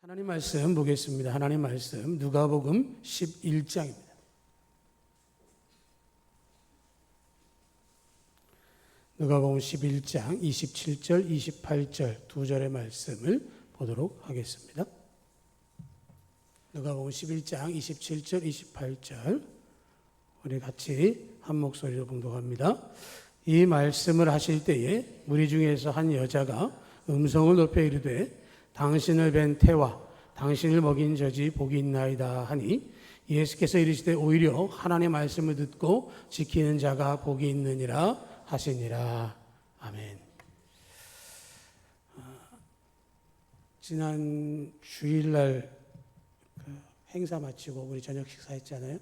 하나님 말씀 보겠습니다. 하나님 말씀 누가복음 11장입니다. 누가복음 11장 27절, 28절 두 절의 말씀을 보도록 하겠습니다. 누가복음 11장 27절, 28절 우리 같이 한 목소리로 봉독합니다. 이 말씀을 하실 때에 무리 중에서 한 여자가 음성을 높여 이르되 당신을 뵌 태와 당신을 먹인 젖이 복이 있나이다 하니 예수께서 이르시되 오히려 하나님의 말씀을 듣고 지키는 자가 복이 있느니라 하시니라. 아멘. 지난 주일날 행사 마치고 우리 저녁 식사했잖아요.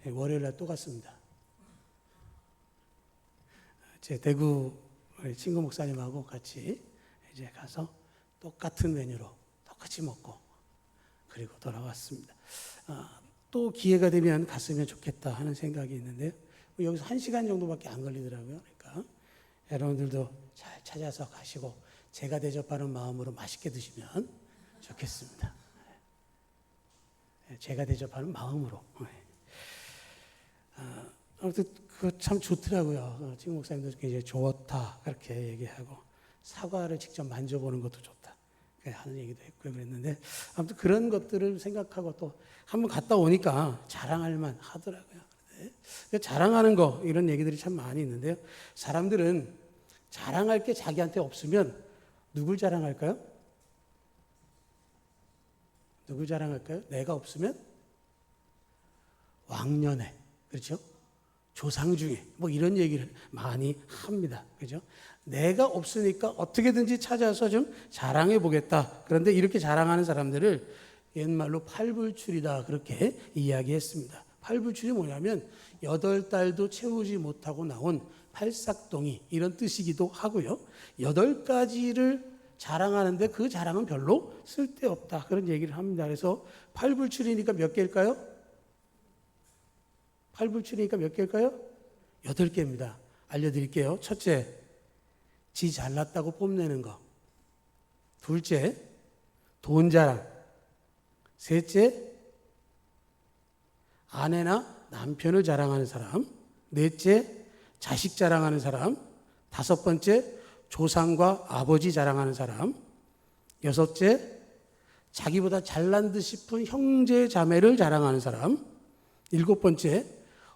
월요일날 또 갔습니다. 제 대구 친구 목사님하고 같이 이제 가서 똑같은 메뉴로 똑같이 먹고 그리고 돌아왔습니다. 또 기회가 되면 갔으면 좋겠다 하는 생각이 있는데요. 여기서 1시간 정도밖에 안 걸리더라고요. 그러니까 여러분들도 잘 찾아서 가시고 제가 대접하는 마음으로 맛있게 드시면 좋겠습니다. 제가 대접하는 마음으로. 아무튼 그거 참 좋더라고요. 친구 목사님도 이제 좋다 그렇게 얘기하고 사과를 직접 만져보는 것도 좋다 하는 얘기도 했고요. 그랬는데 아무튼 그런 것들을 생각하고 또 한번 갔다 오니까 자랑할 만 하더라고요. 자랑하는 거 이런 얘기들이 참 많이 있는데요. 사람들은 자랑할 게 자기한테 없으면 누굴 자랑할까요? 누굴 자랑할까요? 내가 없으면 왕년에, 그렇죠? 조상 중에 뭐 이런 얘기를 많이 합니다. 그죠? 내가 없으니까 어떻게든지 찾아서 좀 자랑해 보겠다. 그런데 이렇게 자랑하는 사람들을 옛말로 팔불출이다 그렇게 이야기했습니다. 팔불출이 뭐냐면 8달도 채우지 못하고 나온 팔싹동이 이런 뜻이기도 하고요. 8가지를 자랑하는데 그 자랑은 별로 쓸데없다 그런 얘기를 합니다. 그래서 팔불출이니까 몇 개일까요? 팔불출이니까 몇 개일까요? 8개입니다. 알려드릴게요. 첫째, 지 잘났다고 뽐내는 거. 둘째, 돈 자랑. 셋째, 아내나 남편을 자랑하는 사람. 넷째, 자식 자랑하는 사람. 다섯 번째, 조상과 아버지 자랑하는 사람. 여섯째, 자기보다 잘난 듯 싶은 형제 자매를 자랑하는 사람. 일곱 번째,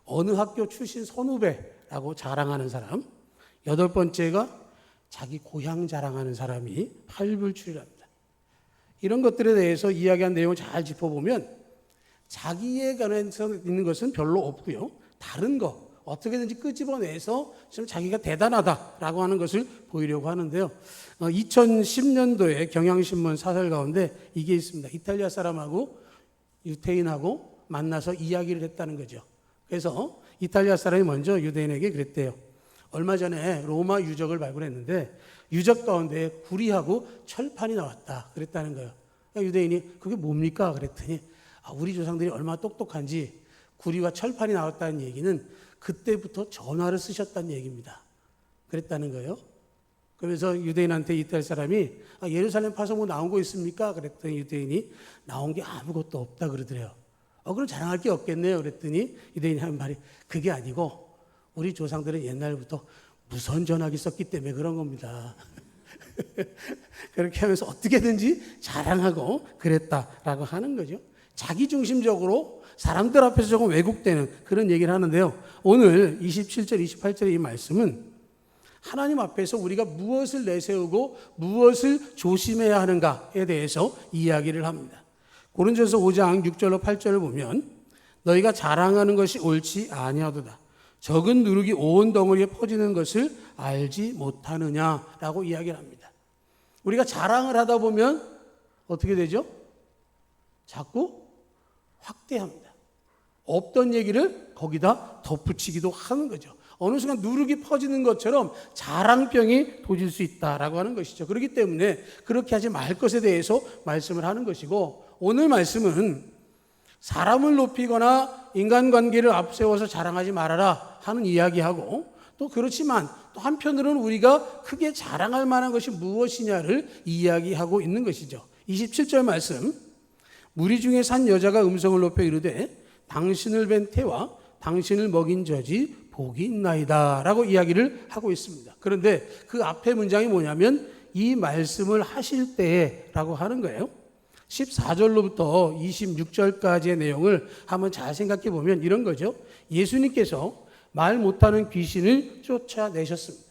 어느 학교 출신 선후배라고 자랑하는 사람. 여덟 번째가 자기 고향 자랑하는 사람이 팔불출이랍니다. 이런 것들에 대해서 이야기한 내용을 잘 짚어보면 자기에 관해서 있는 것은 별로 없고요. 다른 거 어떻게든지 끄집어내서 좀 자기가 대단하다라고 하는 것을 보이려고 하는데요. 2010년도에 경향신문 사설 가운데 이게 있습니다. 이탈리아 사람하고 유태인하고 만나서 이야기를 했다는 거죠. 그래서 이탈리아 사람이 먼저 유대인에게 그랬대요. 얼마 전에 로마 유적을 발굴했는데 유적 가운데 구리하고 철판이 나왔다 그랬다는 거예요. 그러니까 유대인이 그게 뭡니까? 그랬더니 우리 조상들이 얼마나 똑똑한지 구리와 철판이 나왔다는 얘기는 그때부터 전화를 쓰셨다는 얘기입니다. 그랬다는 거예요. 그래서 유대인한테 이탈리아 사람이 예루살렘 파서 뭐 나온 거 있습니까? 그랬더니 유대인이 나온 게 아무것도 없다 그러더래요. 그럼 자랑할 게 없겠네요. 그랬더니 유대인이 하는 말이 그게 아니고 우리 조상들은 옛날부터 무선 전화기 썼기 때문에 그런 겁니다. 그렇게 하면서 어떻게든지 자랑하고 그랬다라고 하는 거죠. 자기중심적으로 사람들 앞에서 조금 왜곡되는 그런 얘기를 하는데요. 오늘 27절, 28절의 이 말씀은 하나님 앞에서 우리가 무엇을 내세우고 무엇을 조심해야 하는가에 대해서 이야기를 합니다. 고린도전서 5장 6절로 8절을 보면 너희가 자랑하는 것이 옳지 아니하도다. 적은 누룩이 온 덩어리에 퍼지는 것을 알지 못하느냐라고 이야기를 합니다. 우리가 자랑을 하다 보면 어떻게 되죠? 자꾸 확대합니다. 없던 얘기를 거기다 덧붙이기도 하는 거죠. 어느 순간 누룩이 퍼지는 것처럼 자랑병이 도질 수 있다라고 하는 것이죠. 그렇기 때문에 그렇게 하지 말 것에 대해서 말씀을 하는 것이고 오늘 말씀은 사람을 높이거나 인간관계를 앞세워서 자랑하지 말아라 하는 이야기하고 또 그렇지만 또 한편으로는 우리가 크게 자랑할 만한 것이 무엇이냐를 이야기하고 있는 것이죠. 27절 말씀, 무리 중에서 한 여자가 음성을 높여 이르되 당신을 뵌 태와 당신을 먹인 젖이 복이 있나이다 라고 이야기를 하고 있습니다. 그런데 그 앞에 문장이 뭐냐면 이 말씀을 하실 때에 라고 하는 거예요. 14절로부터 26절까지의 내용을 한번 잘 생각해 보면 이런 거죠. 예수님께서 말 못하는 귀신을 쫓아내셨습니다.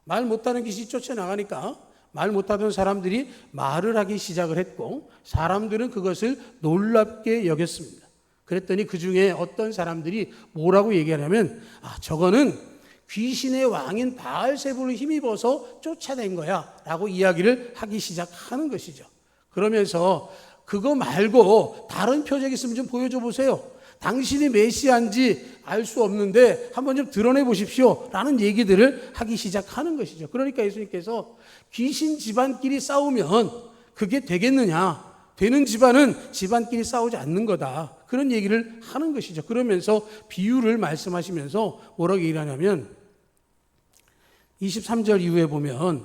말 못하는 귀신이 쫓아나가니까 말 못하던 사람들이 말을 하기 시작을 했고 사람들은 그것을 놀랍게 여겼습니다. 그랬더니 그 중에 어떤 사람들이 뭐라고 얘기하냐면 저거는 귀신의 왕인 바알세불을 힘입어서 쫓아낸 거야 라고 이야기를 하기 시작하는 것이죠. 그러면서 그거 말고 다른 표적이 있으면 좀 보여줘 보세요. 당신이 메시아인지 알 수 없는데 한번 좀 드러내 보십시오 라는 얘기들을 하기 시작하는 것이죠. 그러니까 예수님께서 귀신 집안끼리 싸우면 그게 되겠느냐, 되는 집안은 집안끼리 싸우지 않는 거다, 그런 얘기를 하는 것이죠. 그러면서 비유를 말씀하시면서 뭐라고 얘기를 하냐면 23절 이후에 보면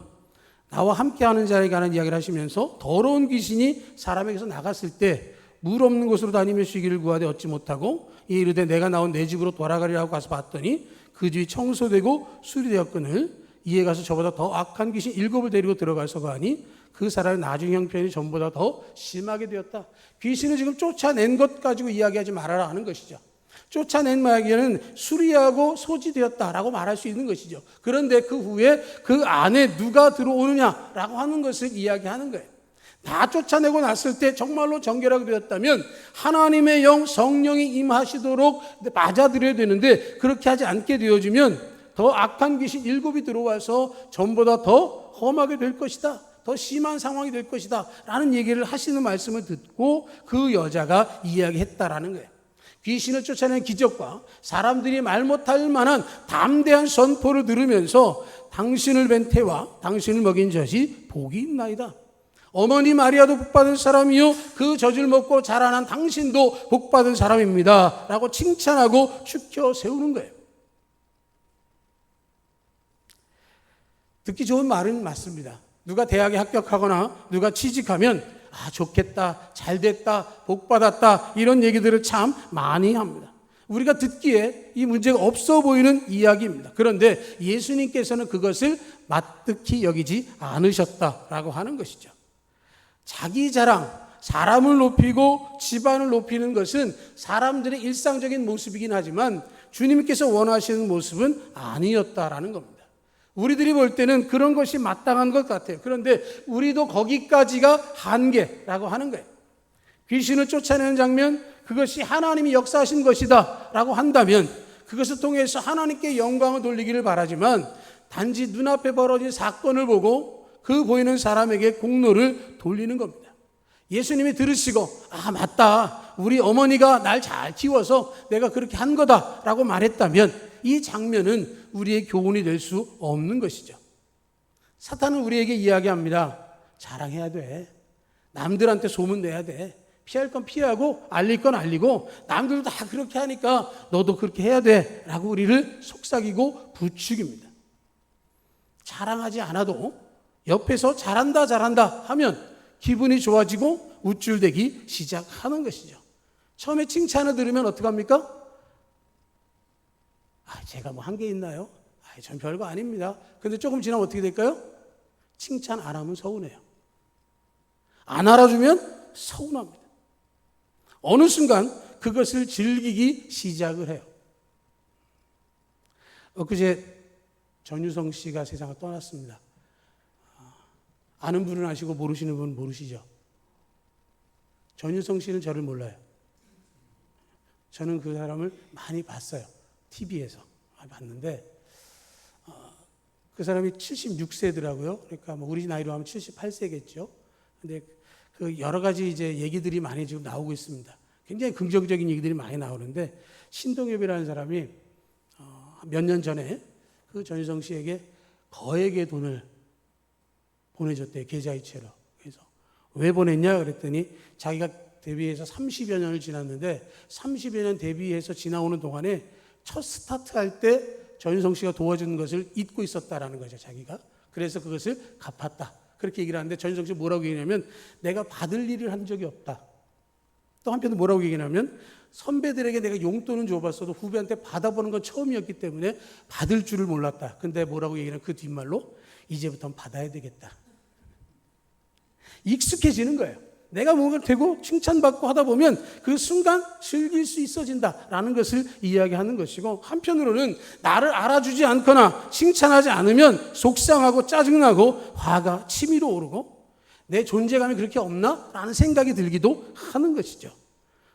나와 함께하는 자에게 하는 이야기를 하시면서 더러운 귀신이 사람에게서 나갔을 때 물 없는 곳으로 다니며 쉬기를 구하되 얻지 못하고 이르되 내가 나온 내 집으로 돌아가리라고 가서 봤더니 그 집이 청소되고 수리되었거늘 이에 가서 저보다 더 악한 귀신 7을 데리고 들어가서 가니 그 사람의 나중 형편이 전보다 더 심하게 되었다. 귀신을 지금 쫓아낸 것 가지고 이야기하지 말아라 하는 것이죠. 쫓아낸 이야기는 수리하고 소지되었다라고 말할 수 있는 것이죠. 그런데 그 후에 그 안에 누가 들어오느냐라고 하는 것을 이야기하는 거예요. 다 쫓아내고 났을 때 정말로 정결하게 되었다면 하나님의 영 성령이 임하시도록 맞아들여야 되는데 그렇게 하지 않게 되어지면 더 악한 귀신 7이 들어와서 전보다 더 험하게 될 것이다, 더 심한 상황이 될 것이다 라는 얘기를 하시는 말씀을 듣고 그 여자가 이야기했다라는 거예요. 귀신을 쫓아낸 기적과 사람들이 말 못할 만한 담대한 선포를 들으면서 당신을 뵌 태와 당신을 먹인 젖이 복이 있나이다. 어머니 마리아도 복받은 사람이요 그 젖을 먹고 자라난 당신도 복받은 사람입니다 라고 칭찬하고 축혀 세우는 거예요. 듣기 좋은 말은 맞습니다. 누가 대학에 합격하거나 누가 취직하면 좋겠다, 잘됐다, 복받았다 이런 얘기들을 참 많이 합니다. 우리가 듣기에 이 문제가 없어 보이는 이야기입니다. 그런데 예수님께서는 그것을 마뜩히 여기지 않으셨다라고 하는 것이죠. 자기 자랑, 사람을 높이고 집안을 높이는 것은 사람들의 일상적인 모습이긴 하지만 주님께서 원하시는 모습은 아니었다라는 겁니다. 우리들이 볼 때는 그런 것이 마땅한 것 같아요. 그런데 우리도 거기까지가 한계라고 하는 거예요. 귀신을 쫓아내는 장면, 그것이 하나님이 역사하신 것이다 라고 한다면 그것을 통해서 하나님께 영광을 돌리기를 바라지만 단지 눈앞에 벌어진 사건을 보고 그 보이는 사람에게 공로를 돌리는 겁니다. 예수님이 들으시고 맞다, 우리 어머니가 날 잘 키워서 내가 그렇게 한 거다라고 말했다면 이 장면은 우리의 교훈이 될 수 없는 것이죠. 사탄은 우리에게 이야기합니다. 자랑해야 돼, 남들한테 소문내야 돼, 피할 건 피하고 알릴 건 알리고 남들도 다 그렇게 하니까 너도 그렇게 해야 돼 라고 우리를 속삭이고 부추깁니다. 자랑하지 않아도 옆에서 잘한다 하면 기분이 좋아지고 우쭐대기 시작하는 것이죠. 처음에 칭찬을 들으면 어떡합니까? 제가 뭐 한 게 있나요? 전 별거 아닙니다. 근데 조금 지나면 어떻게 될까요? 칭찬 안 하면 서운해요. 안 알아주면 서운합니다. 어느 순간 그것을 즐기기 시작을 해요. 엊그제 전유성 씨가 세상을 떠났습니다. 아는 분은 아시고 모르시는 분은 모르시죠. 전유성 씨는 저를 몰라요. 저는 그 사람을 많이 봤어요. TV에서 봤는데 그 사람이 76세더라고요. 그러니까 뭐 우리 나이로 하면 78세겠죠. 근데 그 여러 가지 이제 얘기들이 많이 지금 나오고 있습니다. 굉장히 긍정적인 얘기들이 많이 나오는데 신동엽이라는 사람이 몇 년 전에 그 전유성 씨에게 거액의 돈을 보내줬대요. 계좌이체로. 그래서 왜 보냈냐 그랬더니 자기가 데뷔해서 30여 년을 지났는데 30여 년 데뷔해서 지나오는 동안에 첫 스타트할 때 전인성 씨가 도와준 것을 잊고 있었다라는 거죠, 자기가. 그래서 그것을 갚았다. 그렇게 얘기를 하는데 전인성 씨 뭐라고 얘기하냐면 내가 받을 일을 한 적이 없다. 또 한편으로 뭐라고 얘기하냐면 선배들에게 내가 용돈은 줘봤어도 후배한테 받아보는 건 처음이었기 때문에 받을 줄을 몰랐다. 근데 뭐라고 얘기하냐면 그 뒷말로 이제부터는 받아야 되겠다. 익숙해지는 거예요. 내가 뭔가 되고 칭찬받고 하다 보면 그 순간 즐길 수 있어진다라는 것을 이야기하는 것이고, 한편으로는 나를 알아주지 않거나 칭찬하지 않으면 속상하고 짜증나고 화가 치밀어 오르고 내 존재감이 그렇게 없나? 라는 생각이 들기도 하는 것이죠.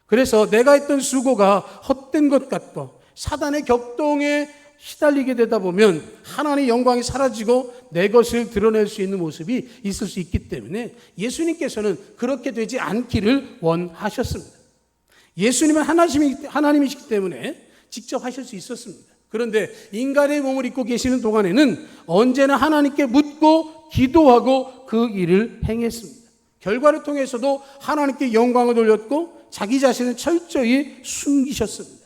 그래서 내가 했던 수고가 헛된 것 같고 사단의 격동에 시달리게 되다 보면 하나님의 영광이 사라지고 내 것을 드러낼 수 있는 모습이 있을 수 있기 때문에 예수님께서는 그렇게 되지 않기를 원하셨습니다. 예수님은 하나님이시기 때문에 직접 하실 수 있었습니다. 그런데 인간의 몸을 입고 계시는 동안에는 언제나 하나님께 묻고 기도하고 그 일을 행했습니다. 결과를 통해서도 하나님께 영광을 돌렸고 자기 자신을 철저히 숨기셨습니다.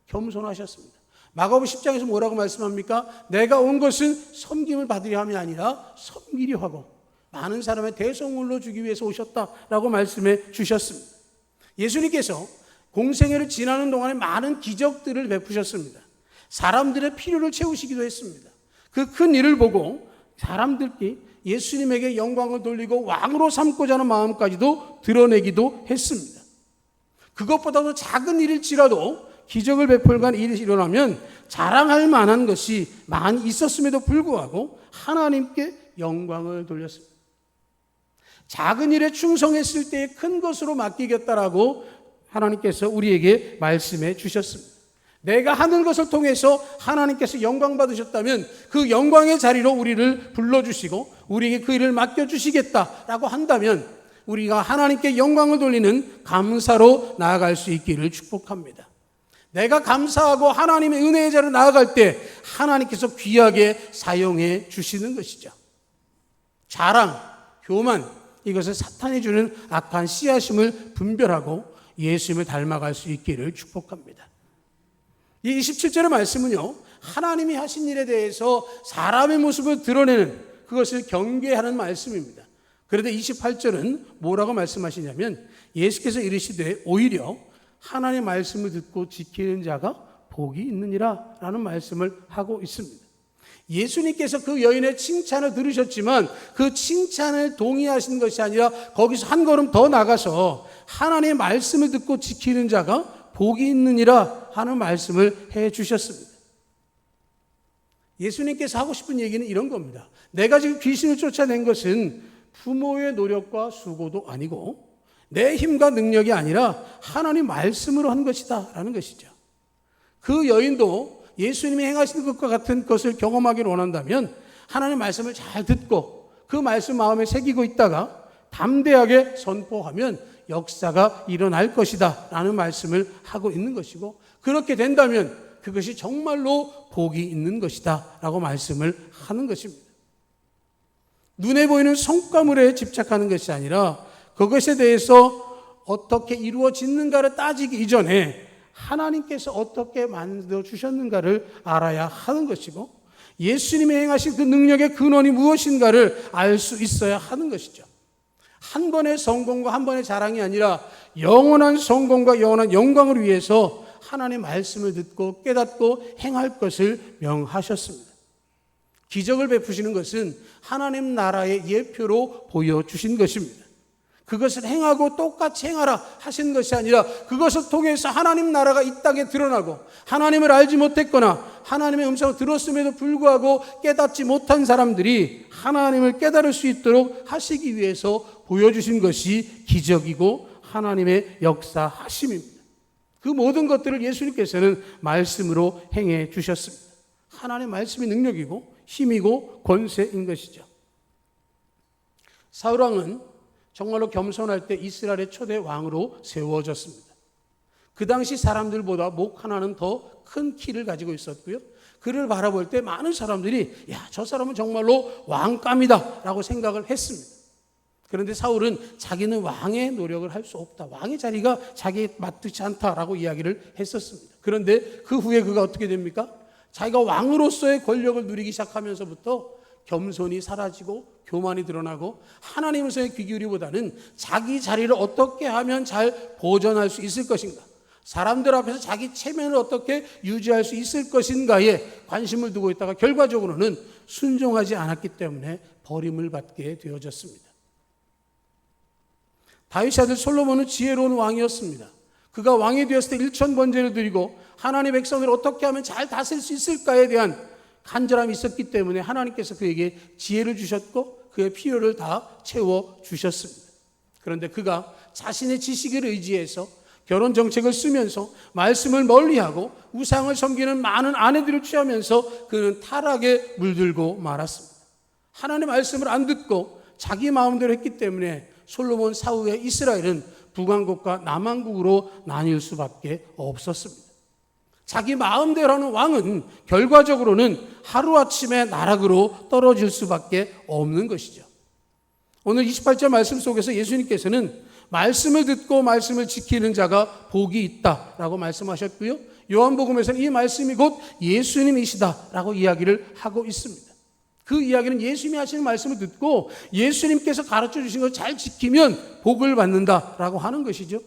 겸손하셨습니다. 마가복음 10장에서 뭐라고 말씀합니까? 내가 온 것은 섬김을 받으려 함이 아니라 섬기려 하고 많은 사람의 대성물로 주기 위해서 오셨다라고 말씀해 주셨습니다. 예수님께서 공생애를 지나는 동안에 많은 기적들을 베푸셨습니다. 사람들의 필요를 채우시기도 했습니다. 그 큰 일을 보고 사람들이 예수님에게 영광을 돌리고 왕으로 삼고자 하는 마음까지도 드러내기도 했습니다. 그것보다도 작은 일일지라도 기적을 베풀고 일이 일어나면 자랑할 만한 것이 많이 있었음에도 불구하고 하나님께 영광을 돌렸습니다. 작은 일에 충성했을 때에 큰 것으로 맡기겠다라고 하나님께서 우리에게 말씀해 주셨습니다. 내가 하는 것을 통해서 하나님께서 영광 받으셨다면 그 영광의 자리로 우리를 불러주시고 우리에게 그 일을 맡겨주시겠다라고 한다면 우리가 하나님께 영광을 돌리는 감사로 나아갈 수 있기를 축복합니다. 내가 감사하고 하나님의 은혜의 자리로 나아갈 때 하나님께서 귀하게 사용해 주시는 것이죠. 자랑, 교만, 이것은 사탄이 주는 악한 씨앗임을 분별하고 예수님을 닮아갈 수 있기를 축복합니다. 이 27절의 말씀은요, 하나님이 하신 일에 대해서 사람의 모습을 드러내는 그것을 경계하는 말씀입니다. 그런데 28절은 뭐라고 말씀하시냐면 예수께서 이르시되 오히려 하나님의 말씀을 듣고 지키는 자가 복이 있느니라 라는 말씀을 하고 있습니다. 예수님께서 그 여인의 칭찬을 들으셨지만 그 칭찬을 동의하신 것이 아니라 거기서 한 걸음 더 나가서 하나님의 말씀을 듣고 지키는 자가 복이 있느니라 하는 말씀을 해 주셨습니다. 예수님께서 하고 싶은 얘기는 이런 겁니다. 내가 지금 귀신을 쫓아낸 것은 부모의 노력과 수고도 아니고 내 힘과 능력이 아니라 하나님 말씀으로 한 것이다 라는 것이죠. 그 여인도 예수님이 행하신 것과 같은 것을 경험하기를 원한다면 하나님 말씀을 잘 듣고 그 말씀 마음에 새기고 있다가 담대하게 선포하면 역사가 일어날 것이다 라는 말씀을 하고 있는 것이고, 그렇게 된다면 그것이 정말로 복이 있는 것이다 라고 말씀을 하는 것입니다. 눈에 보이는 성과물에 집착하는 것이 아니라 그것에 대해서 어떻게 이루어지는가를 따지기 이전에 하나님께서 어떻게 만들어 주셨는가를 알아야 하는 것이고, 예수님이 행하신 그 능력의 근원이 무엇인가를 알 수 있어야 하는 것이죠. 한 번의 성공과 한 번의 자랑이 아니라 영원한 성공과 영원한 영광을 위해서 하나님의 말씀을 듣고 깨닫고 행할 것을 명하셨습니다. 기적을 베푸시는 것은 하나님 나라의 예표로 보여주신 것입니다. 그것을 행하고 똑같이 행하라 하신 것이 아니라 그것을 통해서 하나님 나라가 이 땅에 드러나고 하나님을 알지 못했거나 하나님의 음성을 들었음에도 불구하고 깨닫지 못한 사람들이 하나님을 깨달을 수 있도록 하시기 위해서 보여주신 것이 기적이고 하나님의 역사하심입니다. 그 모든 것들을 예수님께서는 말씀으로 행해 주셨습니다. 하나님의 말씀이 능력이고 힘이고 권세인 것이죠. 사울왕은 정말로 겸손할 때 이스라엘의 초대 왕으로 세워졌습니다. 그 당시 사람들보다 목 하나는 더 큰 키를 가지고 있었고요. 그를 바라볼 때 많은 사람들이 야, 저 사람은 정말로 왕감이다 라고 생각을 했습니다. 그런데 사울은 자기는 왕의 노력을 할 수 없다, 왕의 자리가 자기에 맞지 않다라고 이야기를 했었습니다. 그런데 그 후에 그가 어떻게 됩니까? 자기가 왕으로서의 권력을 누리기 시작하면서부터 겸손이 사라지고 교만이 드러나고 하나님으로서의 귀 기울이기보다는 자기 자리를 어떻게 하면 잘 보존할 수 있을 것인가, 사람들 앞에서 자기 체면을 어떻게 유지할 수 있을 것인가에 관심을 두고 있다가 결과적으로는 순종하지 않았기 때문에 버림을 받게 되어졌습니다. 다윗의 아들 솔로몬은 지혜로운 왕이었습니다. 그가 왕이 되었을 때 일천번제를 드리고 하나님의 백성을 어떻게 하면 잘 다스릴 수 있을까에 대한 간절함이 있었기 때문에 하나님께서 그에게 지혜를 주셨고 그의 필요를 다 채워주셨습니다. 그런데 그가 자신의 지식을 의지해서 결혼 정책을 쓰면서 말씀을 멀리하고 우상을 섬기는 많은 아내들을 취하면서 그는 타락에 물들고 말았습니다. 하나님의 말씀을 안 듣고 자기 마음대로 했기 때문에 솔로몬 사후에 이스라엘은 북왕국과 남왕국으로 나뉠 수밖에 없었습니다. 자기 마음대로 하는 왕은 결과적으로는 하루아침에 나락으로 떨어질 수밖에 없는 것이죠. 오늘 28절 말씀 속에서 예수님께서는 말씀을 듣고 말씀을 지키는 자가 복이 있다라고 말씀하셨고요. 요한복음에서는 이 말씀이 곧 예수님이시다라고 이야기를 하고 있습니다. 그 이야기는 예수님이 하시는 말씀을 듣고 예수님께서 가르쳐 주신 걸 잘 지키면 복을 받는다라고 하는 것이죠.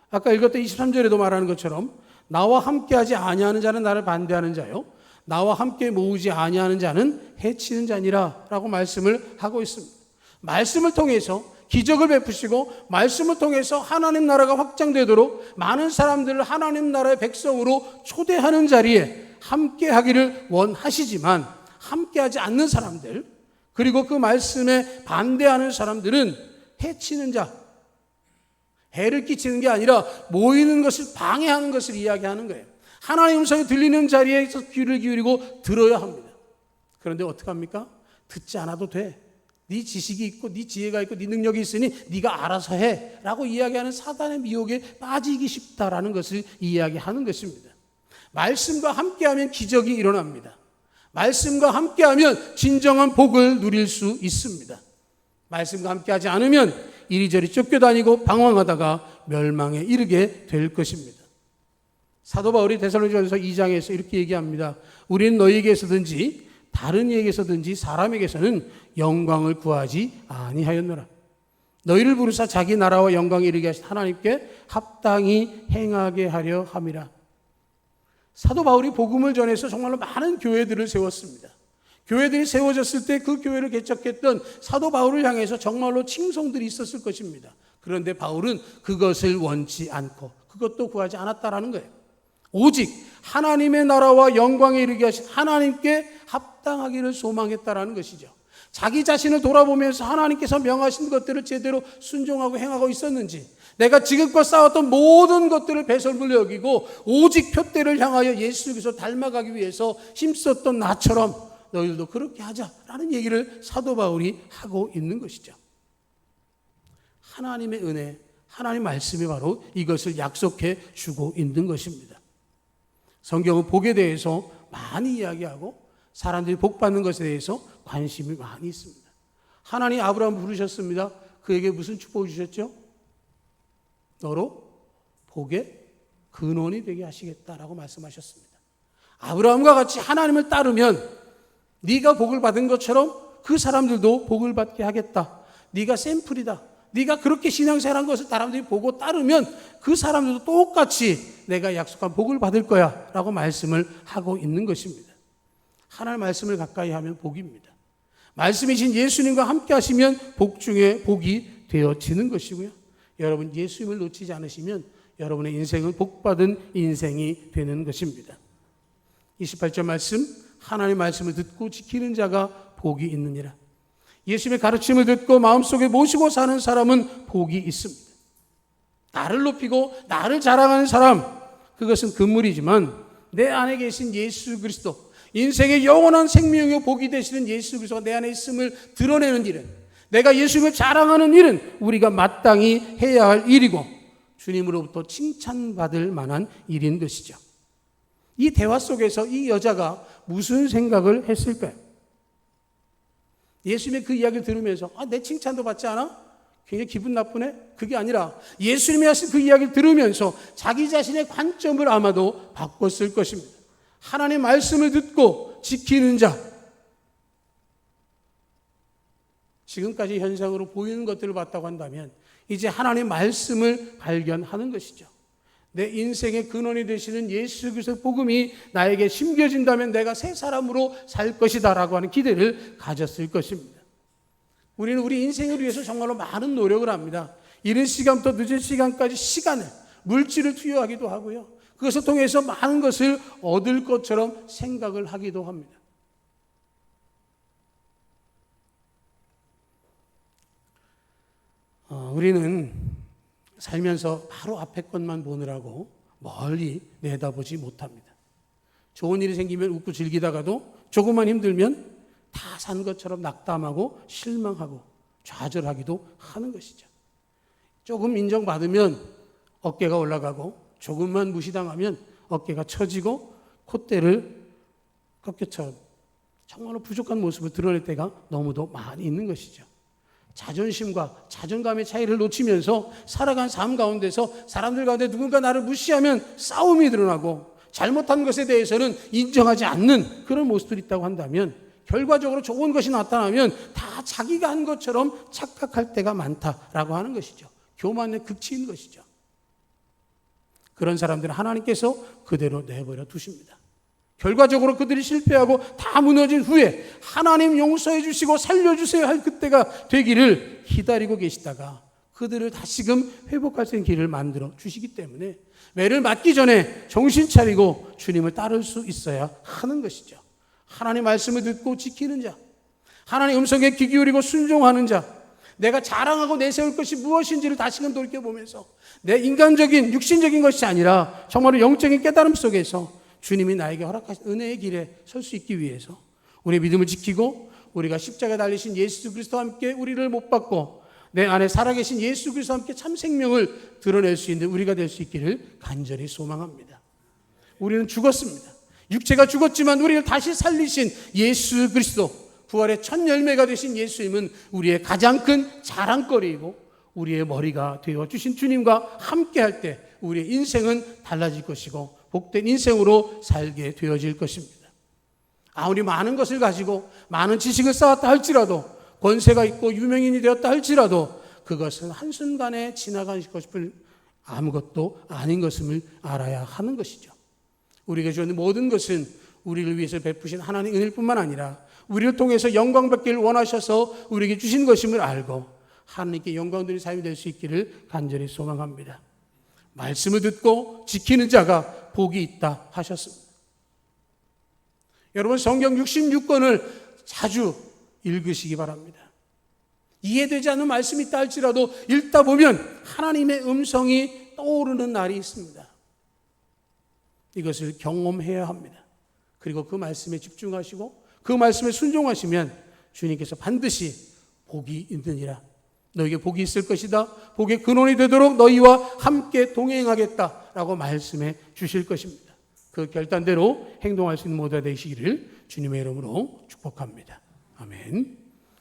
아까 읽었던 23절에도 말하는 것처럼 나와 함께하지 아니하는 자는 나를 반대하는 자요, 나와 함께 모으지 아니하는 자는 해치는 자니라 라고 말씀을 하고 있습니다. 말씀을 통해서 기적을 베푸시고 말씀을 통해서 하나님 나라가 확장되도록 많은 사람들을 하나님 나라의 백성으로 초대하는 자리에 함께하기를 원하시지만 함께하지 않는 사람들, 그리고 그 말씀에 반대하는 사람들은 해치는 자, 해를 끼치는 게 아니라 모이는 것을 방해하는 것을 이야기하는 거예요. 하나님의 음성이 들리는 자리에서 귀를 기울이고 들어야 합니다. 그런데 어떡합니까? 듣지 않아도 돼. 네 지식이 있고 네 지혜가 있고 네 능력이 있으니 네가 알아서 해 라고 이야기하는 사단의 미혹에 빠지기 쉽다라는 것을 이야기하는 것입니다. 말씀과 함께하면 기적이 일어납니다. 말씀과 함께하면 진정한 복을 누릴 수 있습니다. 말씀과 함께하지 않으면 이리저리 쫓겨다니고 방황하다가 멸망에 이르게 될 것입니다. 사도 바울이 데살로니가전서 2장에서 이렇게 얘기합니다. 우리는 너희에게서든지 다른 이에게서든지 사람에게서는 영광을 구하지 아니하였노라. 너희를 부르사 자기 나라와 영광에 이르게 하신 하나님께 합당히 행하게 하려 함이라. 사도 바울이 복음을 전해서 정말로 많은 교회들을 세웠습니다. 교회들이 세워졌을 때 그 교회를 개척했던 사도 바울을 향해서 정말로 칭송들이 있었을 것입니다. 그런데 바울은 그것을 원치 않고 그것도 구하지 않았다라는 거예요. 오직 하나님의 나라와 영광에 이르게 하신 하나님께 합당하기를 소망했다라는 것이죠. 자기 자신을 돌아보면서 하나님께서 명하신 것들을 제대로 순종하고 행하고 있었는지, 내가 지금껏 쌓았던 모든 것들을 배설물로 여기고 오직 표대를 향하여 예수 그리스도 닮아가기 위해서 힘썼던 나처럼 너희들도 그렇게 하자라는 얘기를 사도 바울이 하고 있는 것이죠. 하나님의 은혜, 하나님 말씀이 바로 이것을 약속해 주고 있는 것입니다. 성경은 복에 대해서 많이 이야기하고 사람들이 복 받는 것에 대해서 관심이 많이 있습니다. 하나님 아브라함 부르셨습니다. 그에게 무슨 축복을 주셨죠? 너로 복의 근원이 되게 하시겠다라고 말씀하셨습니다. 아브라함과 같이 하나님을 따르면 네가 복을 받은 것처럼 그 사람들도 복을 받게 하겠다. 네가 샘플이다. 네가 그렇게 신앙생활한 것을 사람들이 보고 따르면 그 사람들도 똑같이 내가 약속한 복을 받을 거야 라고 말씀을 하고 있는 것입니다. 하나님의 말씀을 가까이 하면 복입니다. 말씀이신 예수님과 함께 하시면 복 중에 복이 되어지는 것이고요. 여러분 예수님을 놓치지 않으시면 여러분의 인생은 복받은 인생이 되는 것입니다. 28절 말씀, 하나님의 말씀을 듣고 지키는 자가 복이 있느니라. 예수님의 가르침을 듣고 마음속에 모시고 사는 사람은 복이 있습니다. 나를 높이고 나를 자랑하는 사람, 그것은 금물이지만 내 안에 계신 예수 그리스도, 인생의 영원한 생명의 복이 되시는 예수 그리스도가 내 안에 있음을 드러내는 일은, 내가 예수님을 자랑하는 일은 우리가 마땅히 해야 할 일이고 주님으로부터 칭찬받을 만한 일인 것이죠. 이 대화 속에서 이 여자가 무슨 생각을 했을까요? 예수님의 그 이야기를 들으면서 내 칭찬도 받지 않아? 굉장히 기분 나쁘네? 그게 아니라 예수님이 하신 그 이야기를 들으면서 자기 자신의 관점을 아마도 바꿨을 것입니다. 하나님의 말씀을 듣고 지키는 자. 지금까지 현상으로 보이는 것들을 봤다고 한다면 이제 하나님의 말씀을 발견하는 것이죠. 내 인생의 근원이 되시는 예수 그리스도의 복음이 나에게 심겨진다면 내가 새 사람으로 살 것이다 라고 하는 기대를 가졌을 것입니다. 우리는 우리 인생을 위해서 정말로 많은 노력을 합니다. 이른 시간부터 늦은 시간까지 시간을, 물질을 투여하기도 하고요. 그것을 통해서 많은 것을 얻을 것처럼 생각을 하기도 합니다. 우리는 살면서 바로 앞에 것만 보느라고 멀리 내다보지 못합니다. 좋은 일이 생기면 웃고 즐기다가도 조금만 힘들면 다 산 것처럼 낙담하고 실망하고 좌절하기도 하는 것이죠. 조금 인정받으면 어깨가 올라가고 조금만 무시당하면 어깨가 처지고 콧대를 꺾여처럼 정말로 부족한 모습을 드러낼 때가 너무도 많이 있는 것이죠. 자존심과 자존감의 차이를 놓치면서 살아간 삶 가운데서 사람들 가운데 누군가 나를 무시하면 싸움이 드러나고 잘못한 것에 대해서는 인정하지 않는 그런 모습들이 있다고 한다면 결과적으로 좋은 것이 나타나면 다 자기가 한 것처럼 착각할 때가 많다라고 하는 것이죠. 교만의 극치인 것이죠. 그런 사람들은 하나님께서 그대로 내버려 두십니다. 결과적으로 그들이 실패하고 다 무너진 후에 하나님 용서해 주시고 살려주세요 할 그때가 되기를 기다리고 계시다가 그들을 다시금 회복할 수 있는 길을 만들어 주시기 때문에 매를 맞기 전에 정신 차리고 주님을 따를 수 있어야 하는 것이죠. 하나님 말씀을 듣고 지키는 자, 하나님 음성에 귀 기울이고 순종하는 자, 내가 자랑하고 내세울 것이 무엇인지를 다시금 돌이켜보면서 내 인간적인 육신적인 것이 아니라 정말로 영적인 깨달음 속에서 주님이 나에게 허락하신 은혜의 길에 설 수 있기 위해서 우리의 믿음을 지키고 우리가 십자가에 달리신 예수 그리스도와 함께 우리를 못 박고 내 안에 살아계신 예수 그리스도와 함께 참 생명을 드러낼 수 있는 우리가 될 수 있기를 간절히 소망합니다. 우리는 죽었습니다. 육체가 죽었지만 우리를 다시 살리신 예수 그리스도, 부활의 첫 열매가 되신 예수님은 우리의 가장 큰 자랑거리이고 우리의 머리가 되어주신 주님과 함께할 때 우리의 인생은 달라질 것이고 복된 인생으로 살게 되어질 것입니다. 아무리 많은 것을 가지고 많은 지식을 쌓았다 할지라도 권세가 있고 유명인이 되었다 할지라도 그것은 한순간에 지나갈 것을 아무것도 아닌 것임을 알아야 하는 것이죠. 우리에게 주는 모든 것은 우리를 위해서 베푸신 하나님의 은혜일 뿐만 아니라 우리를 통해서 영광 받기를 원하셔서 우리에게 주신 것임을 알고 하나님께 영광 드리는 삶이 될 수 있기를 간절히 소망합니다. 말씀을 듣고 지키는 자가 복이 있다 하셨습니다. 여러분 성경 66권을 자주 읽으시기 바랍니다. 이해되지 않는 말씀이 있다 할지라도 읽다 보면 하나님의 음성이 떠오르는 날이 있습니다. 이것을 경험해야 합니다. 그리고 그 말씀에 집중하시고 그 말씀에 순종하시면 주님께서 반드시 복이 있느니라. 너에게 복이 있을 것이다. 복의 근원이 되도록 너희와 함께 동행하겠다라고 말씀해 주실 것입니다. 그 결단대로 행동할 수 있는 모두가 되시기를 주님의 이름으로 축복합니다. 아멘.